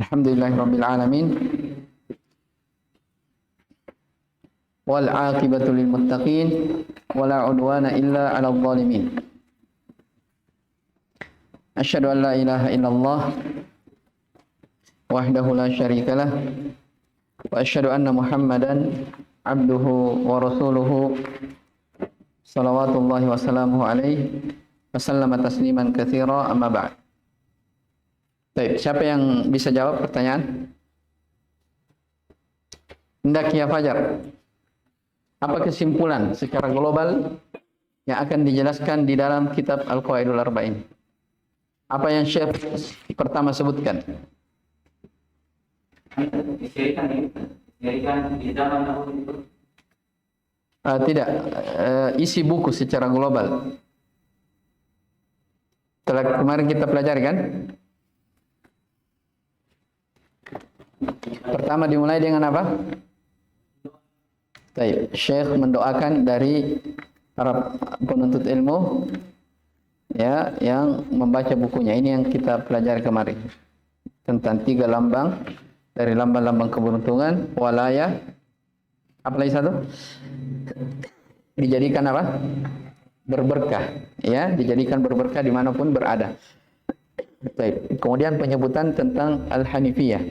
Alhamdulillahirabbil alamin. Wal 'aqibatu lil muttaqin wala 'udwana illa 'alal zalimin. Asyhadu an la ilaha illallah wahdahu la syarikalah wa asyhadu anna Muhammadan abduhu wa rasuluhu salawatullahi wa salamuhu alaihi wa sallama tasliman katsira amma ba'd. Baik, siapa yang bisa jawab pertanyaan? Hendak ya Fajar. Apa kesimpulan secara global yang akan dijelaskan di dalam kitab Al-Qawaidul Arba'in? Apa yang Syekh pertama sebutkan? Tidak, isi buku secara global. Kemarin kita pelajari kan? Pertama dimulai dengan apa? Baik, Syekh mendoakan dari para penuntut ilmu ya yang membaca bukunya. Ini yang kita pelajari kemarin tentang 3 lambang dari lambang-lambang keberuntungan, walaya, apa lagi satu? Dijadikan apa? Berberkah, ya, dijadikan berberkah dimanapun berada. Baik. Kemudian penyebutan tentang Al-Hanifiyah,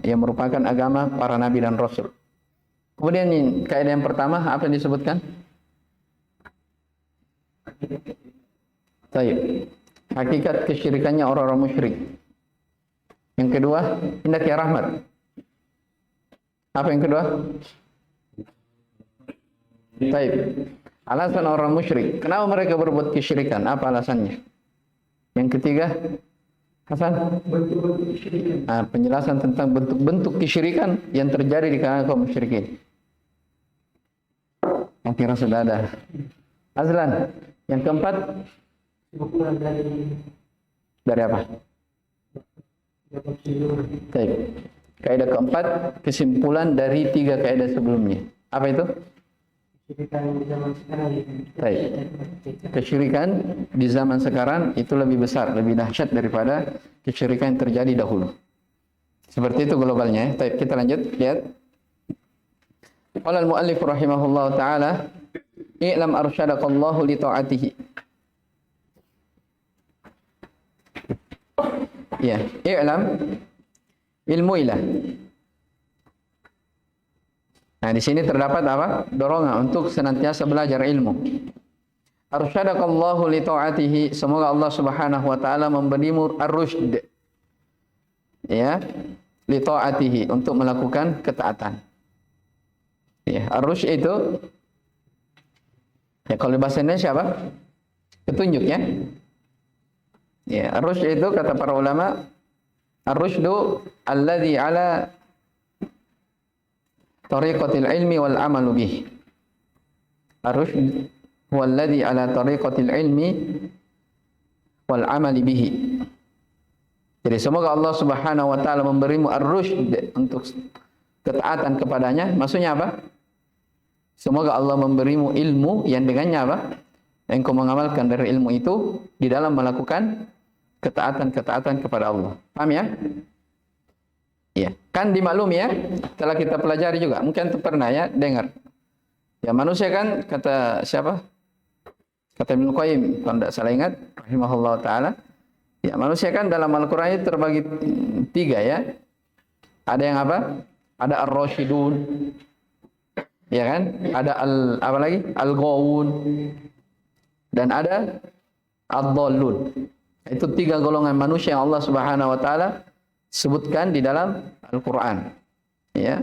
yang merupakan agama para nabi dan rasul. Kemudian kaidah yang pertama apa yang disebutkan? Baik. Hakikat kesyirikannya orang-orang musyrik. Yang kedua, hendak ya rahmat. Apa yang kedua? Baik. Alasan orang musyrik. Kenapa mereka berbuat kesyirikan? Apa alasannya? Yang ketiga, Hasan? Bentuk-bentuk kesyirikan. Penjelasan tentang bentuk-bentuk kesyirikan yang terjadi di kalangan kaum musyrikin. Yang kira sudah ada. Azlan, yang keempat? Kesimpulan dari apa? Baik. Kaidah keempat, kesimpulan dari 3 kaidah sebelumnya. Apa itu? Kesyirikan di zaman sekarang. Baik. Kesyirikan di zaman sekarang itu lebih besar, lebih dahsyat daripada kesyirikan yang terjadi dahulu. Seperti itu globalnya. Baik, kita lanjut lihat. Qala al-muallif rahimahullahu taala, "I'lam arsyadakallahu li ta'atihi." Ya, i'lam, ilmuilah. Nah, di sini terdapat apa? Dorongan untuk senantiasa belajar ilmu. Arsyadakallahu li ta'atihi, semoga Allah Subhanahu wa taala memberimu ar-rusyd. Ya, li ta'atihi, untuk melakukan ketaatan. Ya, ar-rusyd itu ya kalau bahasa Indonesia apa? Petunjuk ya. Ya, ar-rusyd itu kata para ulama, ar-rusydu alladhi ala tariqatil ilmi wal amalu bih. Ar-rusyd huwa alladhi ala tariqatil ilmi wal amali bihi. Jadi semoga Allah Subhanahu wa taala memberimu ar-rusyd untuk ketaatan kepadanya. Maksudnya apa? Semoga Allah memberimu ilmu yang dengannya apa? Engkau mengamalkan dari ilmu itu di dalam melakukan ketaatan-ketaatan kepada Allah. Paham ya? Ya, kan dimaklumi ya, telah kita pelajari juga. Mungkin pernah ya dengar. Ya, manusia kan kata siapa? Kata Ibnu Qayyim, kalau tidak salah ingat, rahimahullah taala. Ya, manusia kan dalam Al-Qur'an itu terbagi 3 ya. Ada yang apa? Ada ar-rasyidun. Ya kan? Ada apa lagi? Al-ghawun. Dan ada ad-dhallun. Itu 3 golongan manusia yang Allah Subhanahu wa taala sebutkan di dalam Al-Qur'an. Ya.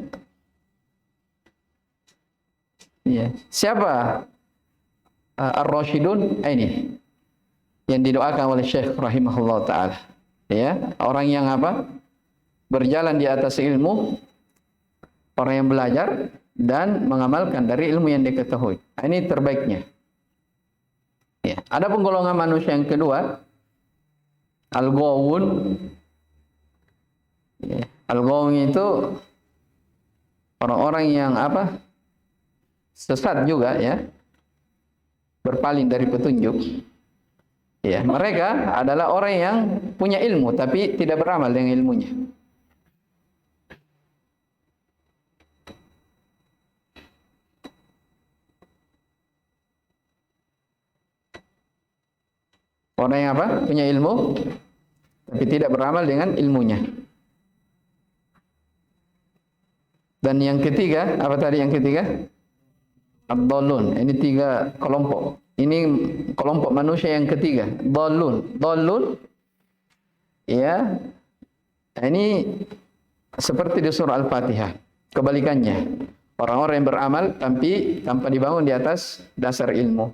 Ya. Siapa ar-rasyidun? Ini yang didoakan oleh Syekh rahimahullah taala. Ya, orang yang apa? Berjalan di atas ilmu, orang yang belajar dan mengamalkan dari ilmu yang diketahui. Ini terbaiknya. Ya. Ada golongan manusia yang kedua, al-ghawun. Ya. Al-ghawun itu orang-orang yang apa? Sesat juga ya. Berpaling dari petunjuk. Ya, mereka adalah orang yang punya ilmu tapi tidak beramal dengan ilmunya. Orang yang apa? Punya ilmu tapi tidak beramal dengan ilmunya. Dan yang ketiga, apa tadi yang ketiga? Ad-dallun. Ini 3 kelompok. Ini kelompok manusia yang ketiga. Dallun. Dallun ya. Ini seperti di surah Al-Fatihah. Kebalikannya. Orang-orang yang beramal tapi tanpa dibangun di atas dasar ilmu.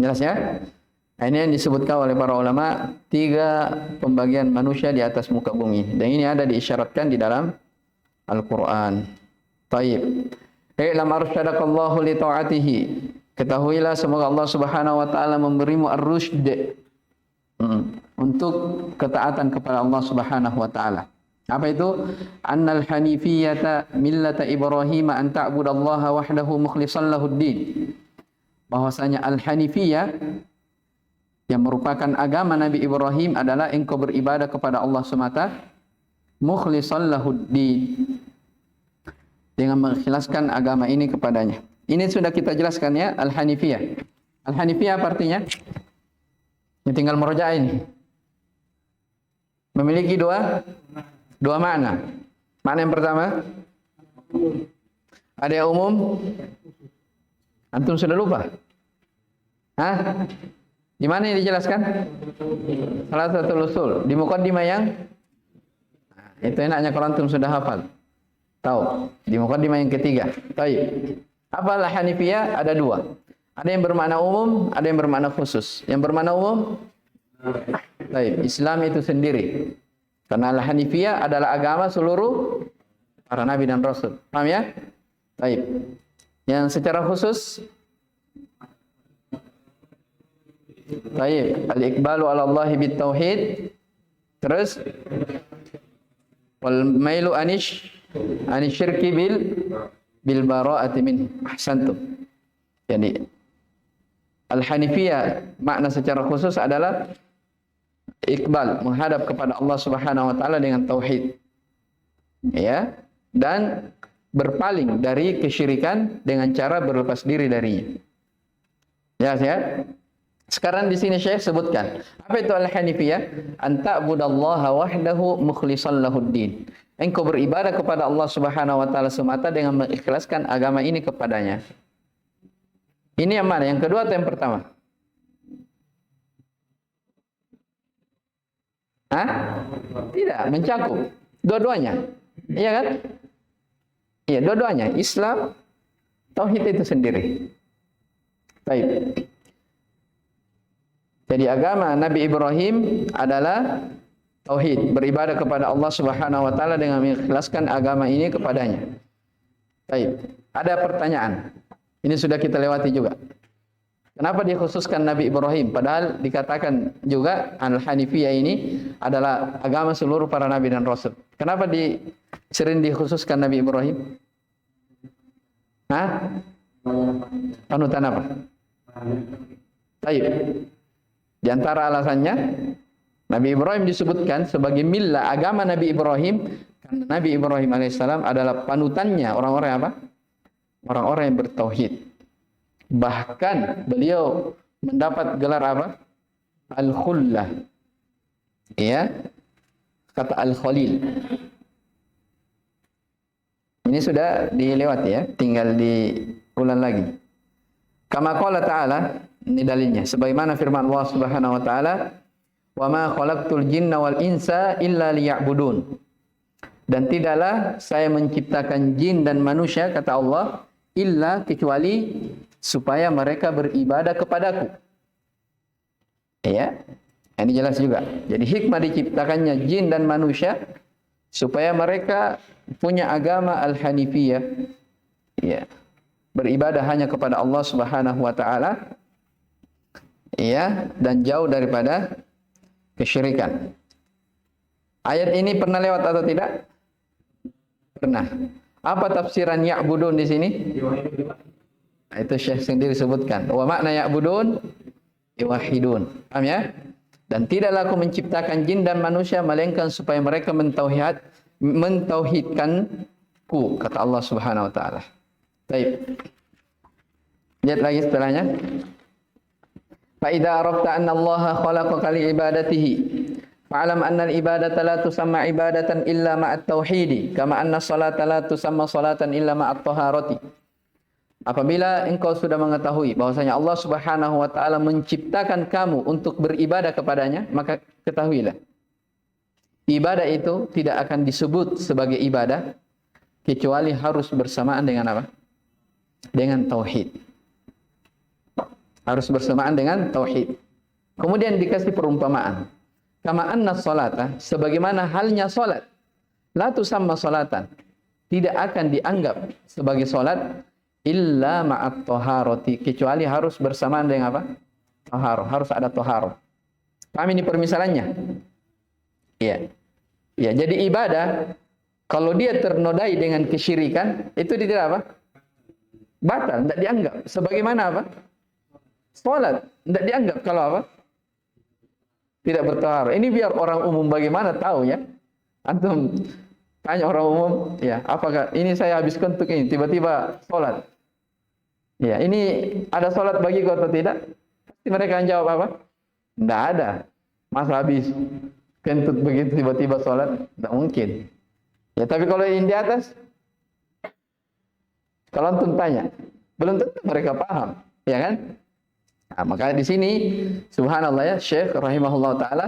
Jelas ya? Ini yang disebutkan oleh para ulama 3 pembagian manusia di atas muka bumi. Dan ini ada diisyaratkan di dalam Al-Quran. Taib. I'lam arsyadakallahu li ta'atihi. Ketahuilah semoga Allah Subhanahu wa taala memberimu ar-rusyd untuk ketaatan kepada Allah Subhanahu wa taala. Apa itu? Annal hanifiyata millata Ibrahim an ta'budallaha wahdahu mukhlishan lahuddin. Bahwasanya al-hanifiyah yang merupakan agama Nabi Ibrahim adalah engkau beribadah kepada Allah semata mukhlishan lahuddin, dengan mengikhlaskan agama ini kepadanya. Ini sudah kita jelaskan ya, al-hanifiyah. Al-hanifiyah apa artinya? Ini tinggal murojaah ini. Memiliki dua makna. Makna yang pertama, ada yang umum. Antum sudah lupa? Hah? Di mana ini dijelaskan? Salah satu usul. Di muqaddimah yang itu enaknya kalau antum sudah hafal. Tahu. Di muqaddimah yang ketiga. Baik. Apa al-hanifiyah? Ada 2. Ada yang bermakna umum, ada yang bermakna khusus. Yang bermakna umum, baik, Islam itu sendiri. Karena al-hanifiyah adalah agama seluruh para nabi dan rasul. Paham ya? Baik. Yang secara khusus, baik, al-iqbalu ala Allah bitauhid. Terus wal mailu syirki bil bara'ati min. Ahsantum. Jadi al-hanifiyah makna secara khusus adalah iqbal, menghadap kepada Allah Subhanahu wa taala dengan tauhid. Ya, dan berpaling dari kesyirikan dengan cara berlepas diri darinya. Ya, ya. Sekarang di sini Syekh sebutkan, apa itu al-hanifiyah? An ta'budallaha wahdahu mukhlishan lahuddin. Engkau beribadah kepada Allah Subhanahu wa taala semata dengan mengikhlaskan agama ini kepadanya. Ini yang mana? Yang kedua atau yang pertama? Hah? Tidak, mencakup dua-duanya. Iya kan? Iya, dua-duanya. Islam, tauhid itu sendiri. Baik. Jadi agama Nabi Ibrahim adalah tauhid, beribadah kepada Allah Subhanahu wa taala dengan mengikhlaskan agama ini kepadanya. Baik. Ada pertanyaan. Ini sudah kita lewati juga. Kenapa dikhususkan Nabi Ibrahim? Padahal dikatakan juga al-hanifiyah ini adalah agama seluruh para nabi dan rasul. Kenapa sering dikhususkan Nabi Ibrahim? Hah? Panutan apa? Baik. Di antara alasannya, Nabi Ibrahim disebutkan sebagai millah, agama Nabi Ibrahim, karena Nabi Ibrahim alaihissalam adalah panutannya orang-orang apa? Orang-orang yang bertauhid. Bahkan beliau mendapat gelar apa? Al-Khullah. Ya. Kata Al-Khalil. Ini sudah dilewati ya, tinggal diulang lagi. Kama qala ta'ala, ini dalilnya. Sebagaimana firman Allah Subhanahu wa taala, "Wa ma khalaqtul jinna wal insa illa liya'budun." Dan tidaklah saya menciptakan jin dan manusia, kata Allah, illa kecuali supaya mereka beribadah kepadaku. Ya, ini jelas juga. Jadi hikmah diciptakannya jin dan manusia supaya mereka punya agama al-hanifiyah. Ya. Beribadah hanya kepada Allah Subhanahu wa taala. Ya, dan jauh daripada kesyirikan. Ayat ini pernah lewat atau tidak? Pernah. Apa tafsiran ya'budun di sini? Nah, itu Syekh sendiri sebutkan. Wa makna ya'budun yuwahhidun. Paham ya? Dan tidaklah aku menciptakan jin dan manusia melainkan supaya mereka mentauhidkanku, kata Allah Subhanahu wa taala. Baik. Lihat lagi setelahnya. Fa idza arafta anna Allah khalaqaka li ibadatihi fa'lam anna al-ibadata la tusamma ibadatan illa ma'at tauhid, kama anna salata la tusamma salatan illa ma'at taharati. Apabila engkau sudah mengetahui bahwasanya Allah Subhanahu wa taala menciptakan kamu untuk beribadah kepadanya, maka ketahuilah ibadah itu tidak akan disebut sebagai ibadah kecuali harus bersamaan dengan apa? Dengan tauhid. Harus bersamaan dengan tauhid. Kemudian dikasih perumpamaan. Kama anna salata, sebagaimana halnya salat, la tusamma salatan, tidak akan dianggap sebagai salat illa ma'at taharati, kecuali harus bersamaan dengan apa? Taharah, harus ada taharah. Paham ini permisalannya? Iya. Ya, jadi ibadah kalau dia ternodai dengan kesyirikan, itu tidak apa? Batal, tidak dianggap. Sebagaimana apa? Salat, tidak dianggap kalau apa? Tidak bertaharah. Ini biar orang umum bagaimana tahu ya. Antum tanya orang umum, ya, apakah ini saya habiskan untuk ini, tiba-tiba salat. Ya, ini ada salat bagiku atau tidak? Pasti mereka akan jawab apa? Tidak ada. Masa habis kentut begitu tiba-tiba salat? Tidak mungkin. Ya, tapi kalau ini di atas, kalau antum tanya, belum tentu mereka paham, ya kan? Nah, maka di sini subhanallah ya, Syekh rahimahullah taala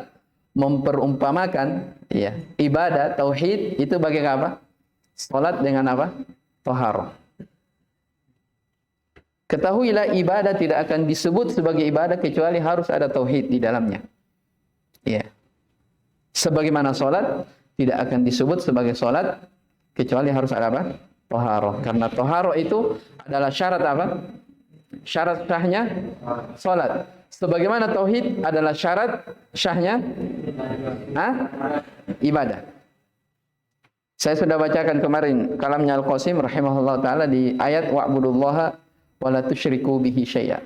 memperumpamakan ya, ibadah tauhid itu bagai apa? Salat dengan apa? Taharah. Ketahuilah ibadah tidak akan disebut sebagai ibadah kecuali harus ada tauhid di dalamnya. Ya. Sebagaimana salat tidak akan disebut sebagai salat kecuali harus ada apa? Taharah. Karena taharah itu adalah syarat apa? Syarat sahnya salat. Sebagaimana tauhid adalah syarat sahnya ibadah. Saya sudah bacakan kemarin kalamnya Al-Qasim rahimahullah taala di ayat wa'budullaha wa la tusyriku bihi syai'a.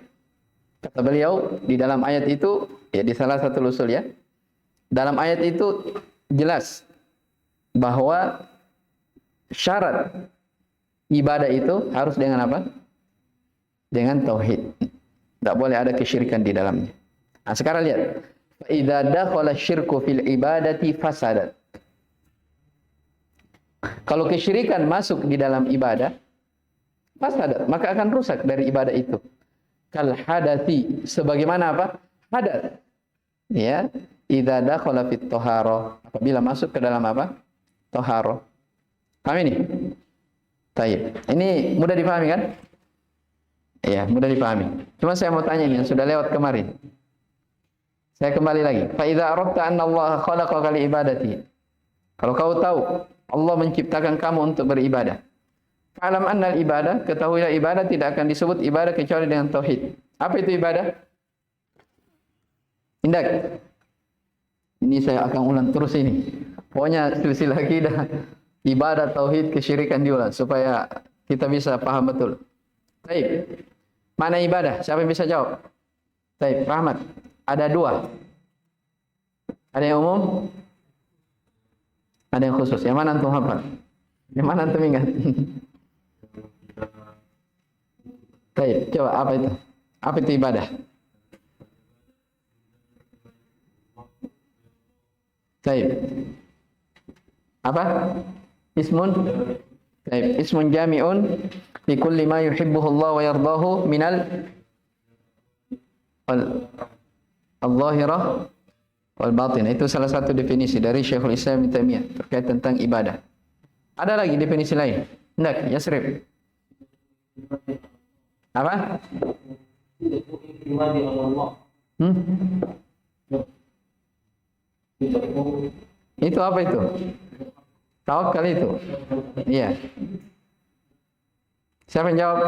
Kata beliau di dalam ayat itu, ya di salah satu usul ya. Dalam ayat itu jelas bahwa syarat ibadah itu harus dengan apa? Dengan tauhid. Tidak boleh ada kesyirikan di dalamnya. Nah, sekarang lihat. Fa idza dakhala syirku fil ibadati fasadat. Kalau kesyirikan masuk di dalam ibadah, fasadat, maka akan rusak dari ibadah itu. Kal hadathi, sebagaimana apa? Hadat. Ya, idza dakhala fit taharah, apabila masuk ke dalam apa? Taharah. Paham ini? Baik. Ini mudah dipahami kan? Ya, mudah dipahami. Cuma saya mau tanya ini yang sudah lewat kemarin. Saya kembali lagi. Fa idza arafta anna Allah khalaqaka li ibadati. Kalau kau tahu Allah menciptakan kamu untuk beribadah. Fa'lam anna al-ibadah, ketahuilah ibadah tidak akan disebut ibadah kecuali dengan tauhid. Apa itu ibadah? Indak. Ini saya akan ulang terus ini. Pokoknya silsilah akidah, ibadah, tauhid, kesyirikan diulang supaya kita bisa paham betul. Baik. Mana ibadah? Siapa yang bisa jawab? Baik, Rahmat. Ada dua. Ada yang umum? Ada yang khusus. Yang mana antum hafal? Yang mana antum ingat? Baik, coba apa itu? Apa itu ibadah? Baik. Apa? Ismun? Baik, ismun jami'un li kulli ma yuhibbuhu Allah wa yardahu minal al-zahirah wal batin. Itu salah satu definisi dari Syekhul Islam Ibnu Taimiyah terkait tentang ibadah. Ada lagi definisi lain? Hendak, Yasrib. Apa? Itu apa itu? Tawakal itu. Iya. Siapa yang jawab?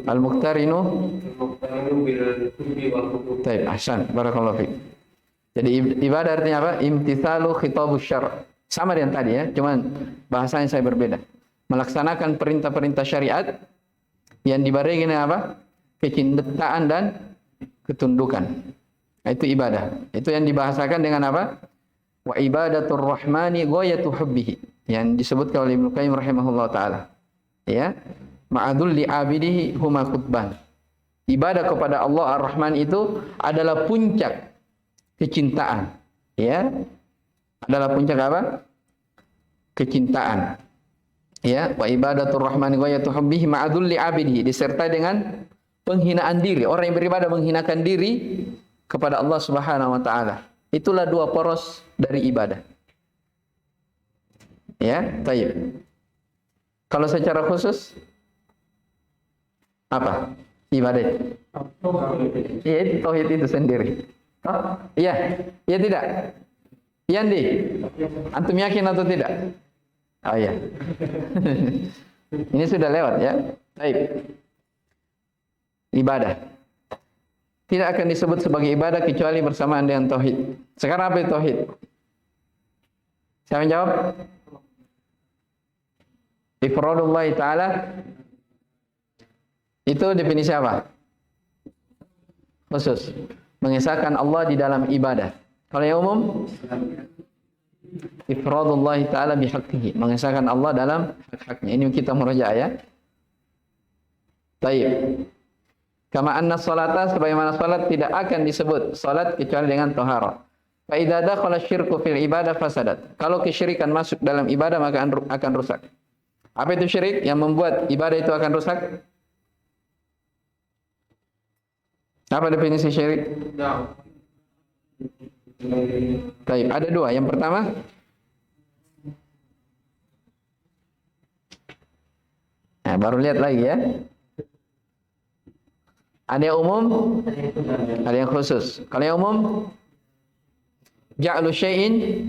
Al-Muqtarinu Taib, ahsan, barakallahu fiik. Jadi ibadah artinya apa? Imtithalu khitabus syar'. Sama dengan tadi ya, cuman bahasanya saya berbeda. Melaksanakan perintah-perintah syariat yang dibarengi dengan apa? Kecintaan dan ketundukan. Itu ibadah. Itu yang dibahasakan dengan apa? Wa ibadatur rahmani ghayatu hubbihi. Yang disebutkan oleh Ibnu Qayyim rahimahullah taala. Ya. ma'adul li abidihi huma qutban. Ibadah kepada Allah Ar-Rahman itu adalah puncak kecintaan. Ya. Adalah puncak apa? Kecintaan. Ya, wa ibadatur rahmani ghayatu hubbihi ma'adul li abidihi, disertai dengan penghinaan diri. Orang yang beribadah menghinakan diri kepada Allah Subhanahu wa taala. Itulah dua poros dari ibadah. Ya, baik. Kalau secara khusus apa? Ibadah itu. Iya, itu tauhid itu sendiri. Oh, iya. Iya tidak? Iya, Andi. Antum yakin atau tidak? Oh iya. Ini sudah lewat ya. Baik. Ibadah tidak akan disebut sebagai ibadah kecuali bersamaan dengan tauhid. Sekarang apa itu tauhid? Siapa yang jawab? Ifradullah ta'ala. Itu definisi apa? Khusus. Mengesahkan Allah di dalam ibadah. Kalau yang umum, ifradullah ta'ala bihaqqihi, mengesahkan Allah dalam hak-haknya. Ini kita merajaah ya. Baik. Kama anna salata, sebagaimana salat tidak akan disebut salat kecuali dengan taharah. Fa idza dakhala syirku fil ibadah fasadat. Kalau kesyirikan masuk dalam ibadah maka akan rusak. Apa itu syirik yang membuat ibadah itu akan rusak? Apa definisi syirik? Baik, ada dua. Yang pertama, nah, baru lihat lagi ya. Ada yang umum, ada yang khusus. Kalau yang umum, ja'lu syai'in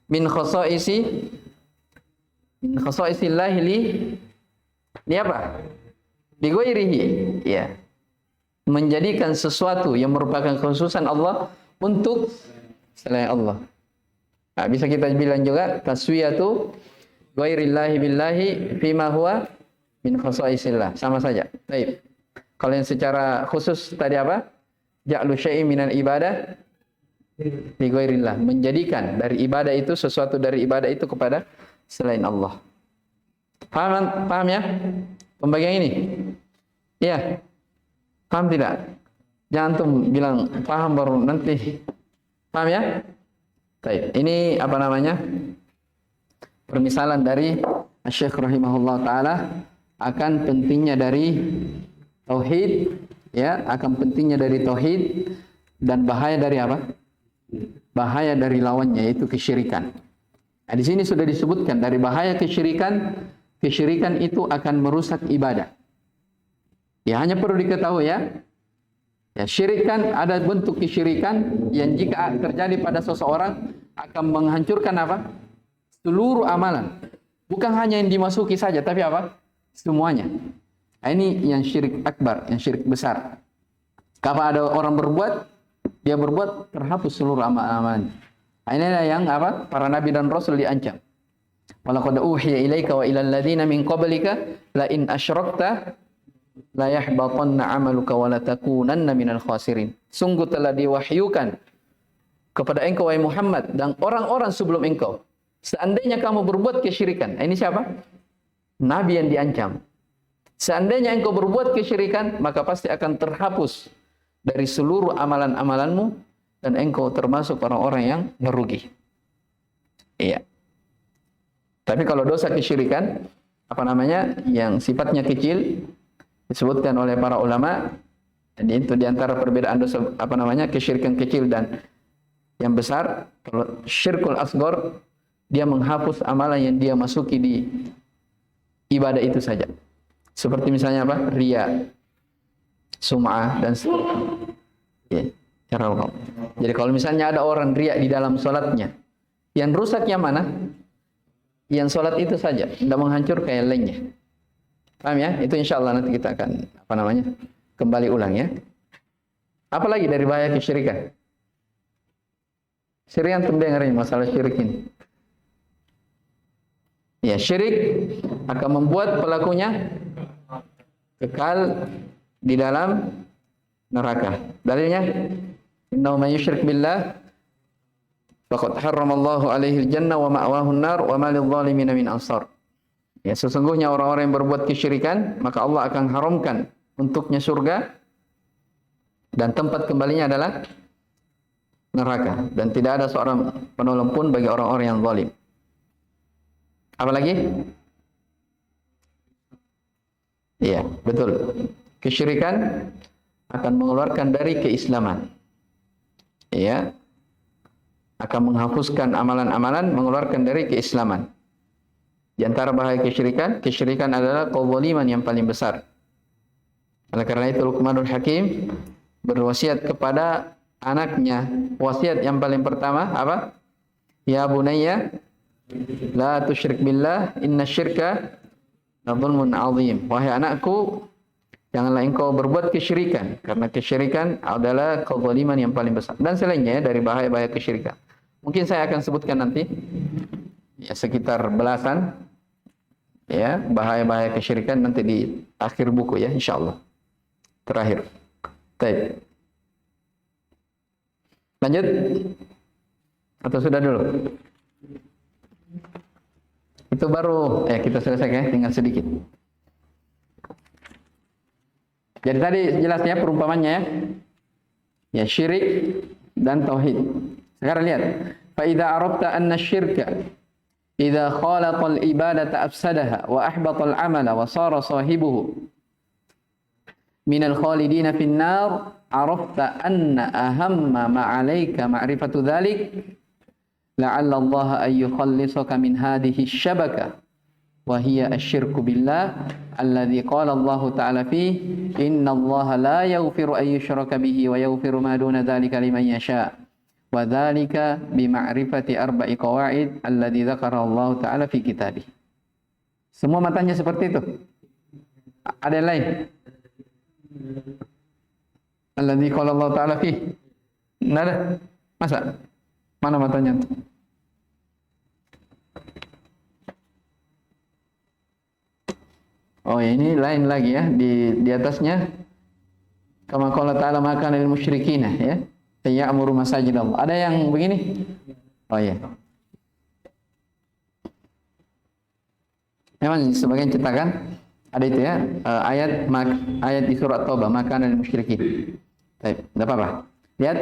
min khasaisillahi li apa? Li ghairihi. Ya. Menjadikan sesuatu yang merupakan kekhususan Allah untuk selain Allah. Nah, bisa kita bilang juga taswiyatu ghairillahi billahi fima huwa min khasaisillah. Sama saja. Baik. Kalau yang secara khusus tadi apa? Ja'lu syai'in minal ibadah li ghairillah. Menjadikan dari ibadah itu sesuatu dari ibadah itu kepada selain Allah. Paham ya? Pembagian ini? Iya. Paham tidak? Jangan tuh bilang paham baru nanti. Paham ya? Baik. Ini apa namanya? Permisalan dari Syekh rahimahullah taala akan pentingnya dari tauhid, ya, akan pentingnya dari tauhid dan bahaya dari apa? Bahaya dari lawannya, yaitu kesyirikan. Nah, di sini sudah disebutkan dari bahaya kesyirikan, kesyirikan itu akan merusak ibadah. Ya, hanya perlu diketahui ya. Ya, syirikan, ada bentuk kesyirikan yang jika terjadi pada seseorang akan menghancurkan apa? Seluruh amalan. Bukan hanya yang dimasuki saja, tapi apa? Semuanya. Nah, ini yang syirik akbar, yang syirik besar. Kalau ada orang berbuat, dia berbuat terhapus seluruh amalan. Nah, inilah yang apa? Para nabi dan rasul diancam. Walaqad uhiya ilaika wa ilal ladzina min qablika la in asyrakta la yahbatanna 'amaluka wa la takunanna minal khasirin. Sungguh telah diwahyukan kepada engkau wahai Muhammad dan orang-orang sebelum engkau, seandainya kamu berbuat kesyirikan. Ini siapa? Nabi yang diancam. Seandainya engkau berbuat kesyirikan, maka pasti akan terhapus dari seluruh amalan-amalanmu dan engkau termasuk orang-orang yang merugi. Iya. Tapi kalau dosa kesyirikan, apa namanya, yang sifatnya kecil, disebutkan oleh para ulama, jadi itu diantara perbedaan dosa apa namanya kesyirikan kecil dan yang besar. Kalau syirkul asghar, dia menghapus amalan yang dia masuki di ibadah itu saja. Seperti misalnya apa? Riya, sum'ah dan seterusnya. Ya, cara Allah. Jadi kalau misalnya ada orang riya di dalam salatnya, yang rusak yang mana? Yang salat itu saja, tidak menghancurkan yang lainnya. Paham ya? Itu insya Allah nanti kita akan apa namanya kembali ulang ya. Apalagi dari bahaya kesyirikan? Syirik antum dengarin masalah syirik ini. Ya, syirik akan membuat pelakunya kekal di dalam neraka. Dalilnya, innahu may yusyrik billah faqad harramallahu alaihi al-jannah wa ma'wahu an-nar wa ma lidh-dhalimin min ansar. Ya, sesungguhnya orang-orang yang berbuat kesyirikan, maka Allah akan haramkan untuknya surga dan tempat kembalinya adalah neraka, dan tidak ada seorang penolong pun bagi orang-orang yang zalim. Apalagi? Iya, betul. Kesyirikan akan mengeluarkan dari keislaman. Iya. Akan menghapuskan amalan-amalan, mengeluarkan dari keislaman. Di antara bahaya kesyirikan adalah kezaliman yang paling besar. Oleh karena itu Luqmanul Hakim berwasiat kepada anaknya. Wasiat yang paling pertama apa? Ya bunayya la tusyrik billah innasyirka la dzulmun azim. Wahai anakku, janganlah engkau berbuat kesyirikan, karena kesyirikan adalah kezaliman yang paling besar. Dan selainnya dari bahaya-bahaya kesyirikan. Mungkin saya akan sebutkan nanti ya, sekitar belasan ya bahaya-bahaya kesyirikan nanti di akhir buku ya, insyaallah. Terakhir. Baik. Lanjut atau sudah dulu? Itu baru kita selesai ya, tinggal sedikit. Jadi tadi jelasnya perumpamannya ya. Ya, syirik dan tauhid. Sekarang lihat, fa idza arafta anna syirka idza khalaqa al-ibadata afsadaha wa ahbata al-amala wa sara sahibuhu min al-khalidina fi an-nar, arafta anna ahamma ma 'alayka ma'rifatu dhalik la'alla Allah an yukhallisaka min hadhihi asy-syabakah wa hiya asy-syirku billah alladhi qala Allah ta'ala fihi inna Allah la yaghfiru an yushraka bihi wa yaghfiru ma duna dhalika liman yasha' wa dzalika bi ma'rifati arba'i qawaid alladzi dzakara Allah taala fi kitabih. Semua matanya seperti itu. Ada yang lain? Alladzi qala Allah taala fi. Enggak ada. Masa? Mana matanya? Oh, ini lain lagi ya, di atasnya kama qala ta'ala ma kana lil musyrikin ya. Ya'muru masajid Allah. Ada yang begini? Oh iya. Memang sebagian cetakan ada itu ya, ayat di surat Taubah, maka lil musyrikin. Baik, enggak apa-apa. Lihat,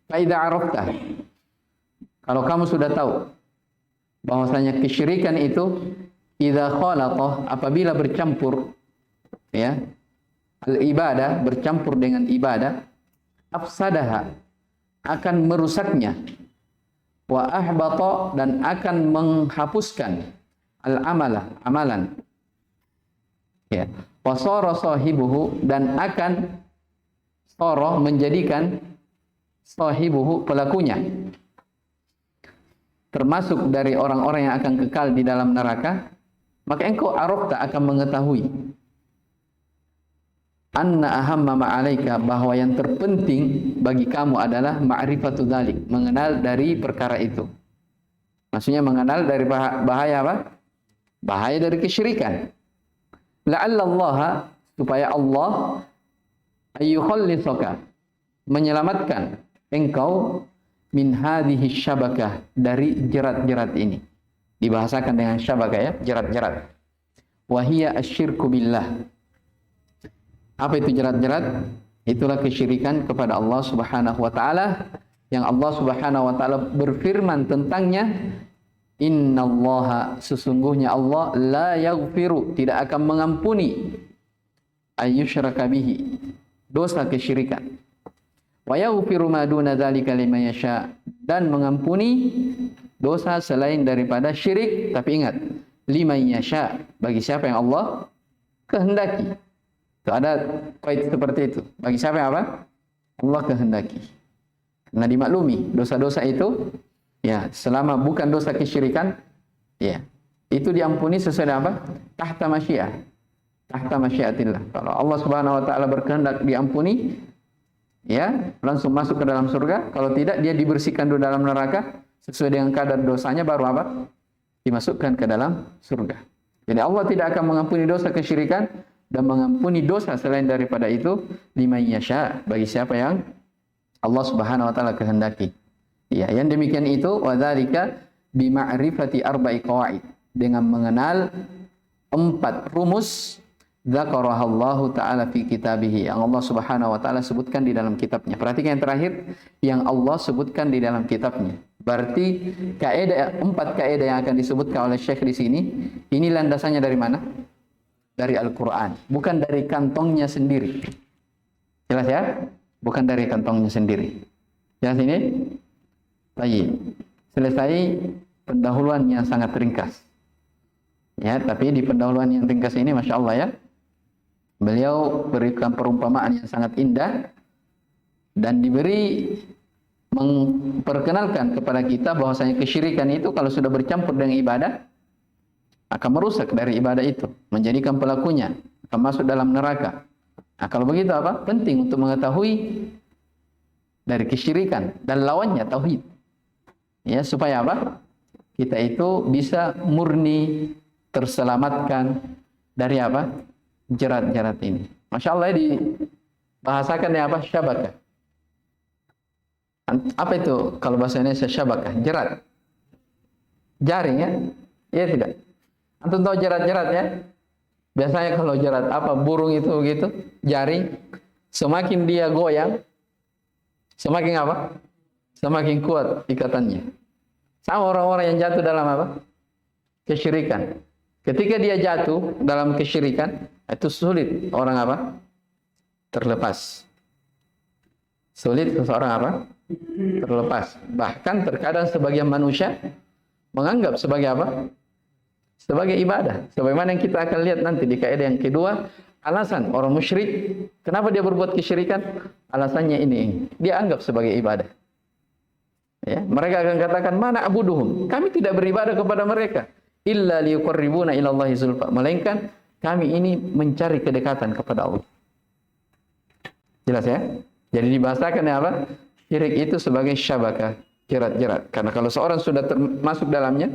fa idza arafta. Kalau kamu sudah tahu bahwasanya kesyirikan itu idza khalaqa, apabila bercampur ya, al ibadah bercampur dengan ibadah, afsadaha, akan merusaknya, wa ahbata, dan akan menghapuskan al-amala, amalan ya, wa sara sahibuhu, dan akan sara, menjadikan sahibuhu, pelakunya, termasuk dari orang-orang yang akan kekal di dalam neraka, maka engkau arafta, akan mengetahui anna ahamma ma'alaika, bahwa yang terpenting bagi kamu adalah ma'rifatu dzalik, mengenal dari perkara itu. Maksudnya mengenal dari bahaya apa? Bahaya dari kesyirikan. La'alla Allah, supaya Allah ayyukhallisaka, menyelamatkan engkau min hadhihi syabakah, dari jerat-jerat ini. Dibahasakan dengan syabakah ya, jerat-jerat. Wa hiya asyirku billah. Apa itu jerat-jerat? Itulah kesyirikan kepada Allah Subhanahu wa taala, yang Allah Subhanahu wa taala berfirman tentangnya, innallaha, sesungguhnya Allah, la yaghfiru, tidak akan mengampuni, ayyusyraka bihi, dosa kesyirikan, wa yaghfiru ma duna dzalika liman yasha, dan mengampuni dosa selain daripada syirik, tapi ingat, liman yasha, bagi siapa yang Allah kehendaki. Itu ada kait seperti itu. Bagi siapa yang apa? Allah kehendaki. Karena dimaklumi dosa-dosa itu ya, selama bukan dosa kesyirikan ya, itu diampuni sesuai dengan apa? Tahta masyiah. Tahta masyiatillah. Kalau Allah Subhanahu wa taala berkehendak diampuni ya, langsung masuk ke dalam surga. Kalau tidak, dia dibersihkan di dalam neraka sesuai dengan kadar dosanya, baru apa? Dimasukkan ke dalam surga. Jadi Allah tidak akan mengampuni dosa kesyirikan dan mengampuni dosa selain daripada itu liman yasha, bagi siapa yang Allah Subhanahu wa taala kehendaki. Ya, yang demikian itu wa dzalika bi ma'rifati arba'i qawaid, dengan mengenal 4 rumus dzakarahallahu ta'ala fi kitabih, yang Allah Subhanahu wa taala sebutkan di dalam kitabnya. Perhatikan yang terakhir, yang Allah sebutkan di dalam kitabnya. Berarti kaidah 4 kaidah yang akan disebutkan oleh Syekh di sini, ini landasannya dari mana? Dari Al-Qur'an, bukan dari kantongnya sendiri. Jelas ya? Bukan dari kantongnya sendiri. Jelas ini? Baik. Selesai pendahuluan yang sangat ringkas. Ya, tapi di pendahuluan yang ringkas ini Masya Allah ya, beliau berikan perumpamaan yang sangat indah dan diberi memperkenalkan kepada kita bahwasanya kesyirikan itu kalau sudah bercampur dengan ibadah akan merusak dari ibadah itu, menjadikan pelakunya akan masuk dalam neraka. Nah, kalau begitu apa? Penting untuk mengetahui dari kesyirikan dan lawannya tauhid. Ya, supaya apa? Kita itu bisa murni terselamatkan dari apa? Jerat-jerat ini. Masya Allah dibahasakan ya apa? Syabakah. Apa itu kalau bahasa Indonesia syabakah? Jerat. Jaring ya? Iya tidak? Antum tahu jerat-jerat ya? Biasanya kalau jerat apa? Burung itu begitu, jaring. Semakin dia goyang, semakin apa? Semakin kuat ikatannya. Sama orang-orang yang jatuh dalam apa? Kesyirikan. Ketika dia jatuh dalam kesyirikan, itu sulit orang apa? Terlepas. Sulit seseorang apa? Terlepas. Bahkan terkadang sebagian manusia menganggap sebagai apa? Sebagai ibadah. Sebagaimana yang kita akan lihat nanti di kaidah yang kedua, alasan orang musyrik, kenapa dia berbuat kesyirikan? Alasannya ini. Dia anggap sebagai ibadah. Ya, mereka akan katakan, mana abuduhum? Kami tidak beribadah kepada mereka. Illa liyuqarribuna ilallahi zulfa. Melainkan kami ini mencari kedekatan kepada Allah. Jelas ya? Jadi dibahasakan ya apa? Syirik itu sebagai syabakah, jerat-jerat. Karena kalau seorang sudah termasuk dalamnya,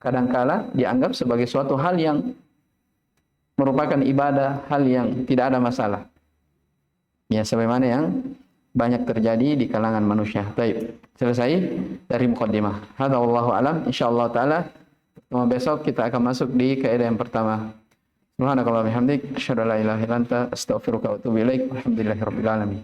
kadangkala dianggap sebagai suatu hal yang merupakan ibadah, hal yang tidak ada masalah. Ya, sebagaimana yang banyak terjadi di kalangan manusia. Baik, selesai dari muqaddimah. Hadza wallahu alam. Insyaallah taala besok kita akan masuk di kaidah yang pertama. Subhanakallahumma wa bihamdik, asyhadu an la ilaha illa anta, astaghfiruka wa atubu ilaik. Alhamdulillahirabbil alamin.